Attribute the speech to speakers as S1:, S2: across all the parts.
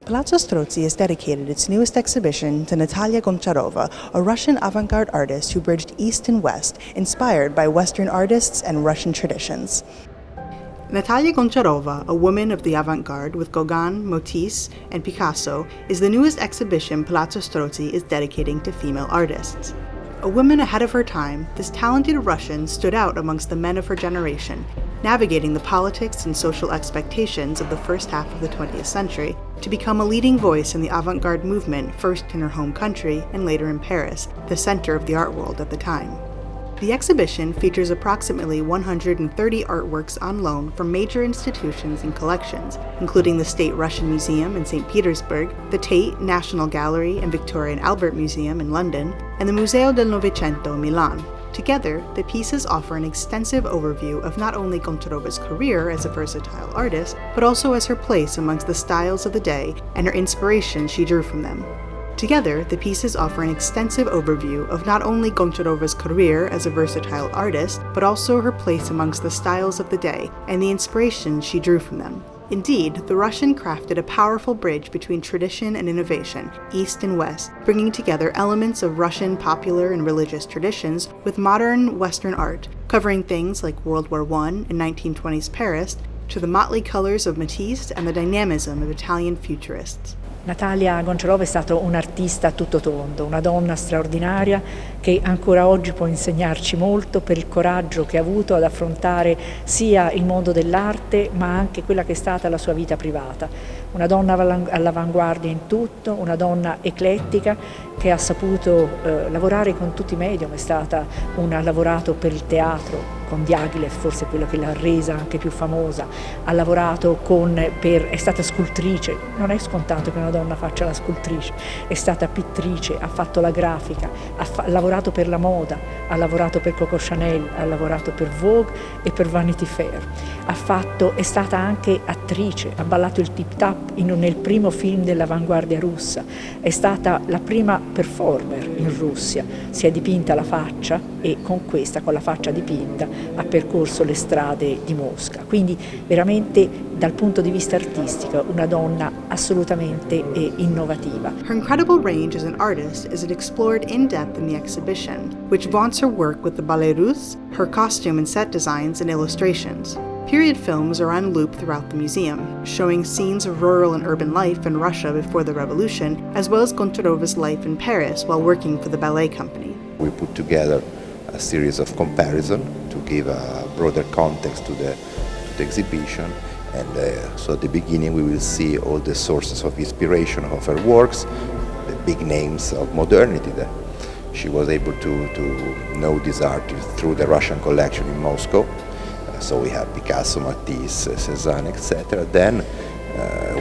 S1: Palazzo Strozzi has dedicated its newest exhibition to Natalia Goncharova, a Russian avant-garde artist who bridged East and West, inspired by Western artists and Russian traditions. Natalia Goncharova, a woman of the avant-garde with Gauguin, Matisse and Picasso, is the newest exhibition Palazzo Strozzi is dedicating to female artists. A woman ahead of her time, this talented Russian stood out amongst the men of her generation, navigating the politics and social expectations of the first half of the 20th century to become a leading voice in the avant-garde movement, first in her home country and later in Paris, the center of the art world at the time. The exhibition features approximately 130 artworks on loan from major institutions and collections, including the State Russian Museum in St. Petersburg, the Tate National Gallery and Victoria and Albert Museum in London, and the Museo del Novecento in Milan. Together, the pieces offer an extensive overview of not only Goncharova's career as a versatile artist, but also as her place amongst the styles of the day and her inspiration she drew from them. Together, the pieces offer an extensive overview of not only Goncharova's career as a versatile artist, but also her place amongst the styles of the day and the inspiration she drew from them. Indeed, the Russian crafted a powerful bridge between tradition and innovation, East and West, bringing together elements of Russian popular and religious traditions with modern Western art, covering things like World War I and 1920s Paris, to the motley colors of Matisse and the dynamism of Italian Futurists.
S2: Natalia Goncharova è stata un'artista a tutto tondo, una donna straordinaria che ancora oggi può insegnarci molto per il coraggio che ha avuto ad affrontare sia il mondo dell'arte ma anche quella che è stata la sua vita privata. Una donna all'avanguardia in tutto, una donna eclettica che ha saputo lavorare con tutti i medium, ha lavorato per il teatro, con Diaghilev, forse quello che l'ha resa anche più famosa, ha lavorato è stata scultrice, non è scontato che una donna faccia la scultrice, è stata pittrice, ha fatto la grafica, ha lavorato per la moda, ha lavorato per Coco Chanel, ha lavorato per Vogue e per Vanity Fair, è stata anche attrice, ha ballato il tip tap nel primo film dell'avanguardia russa, è stata la prima performer in Russia, si è dipinta la faccia e con la faccia dipinta, ha percorso le strade di Mosca. Quindi veramente dal punto di vista artistico una donna assolutamente innovativa.
S1: Her incredible range as an artist is explored in depth in the exhibition, which vaunts her work with the Ballet Russes, her costume and set designs and illustrations. Period films are on loop throughout the museum, showing scenes of rural and urban life in Russia before the revolution, as well as Goncharova's life in Paris while working for the ballet company.
S3: We put together a series of comparisons to give a broader context to the exhibition, and so at the beginning we will see all the sources of inspiration of her works, the big names of modernity that she was able to know these artists through the Russian collection in Moscow. So we have Picasso, Matisse, Cézanne, etc. Then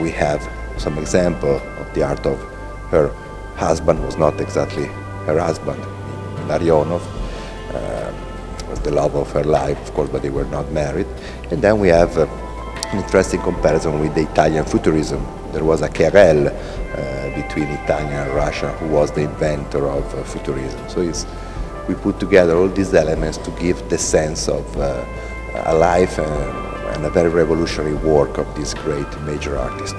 S3: we have some example of the art of her husband, was not exactly her husband, Larionov, was the love of her life, of course, but they were not married. And then we have an interesting comparison with the Italian Futurism. There was a querelle between Italy and Russia, who was the inventor of Futurism. So we put together all these elements to give the sense of a life and a very revolutionary work of this great major artist.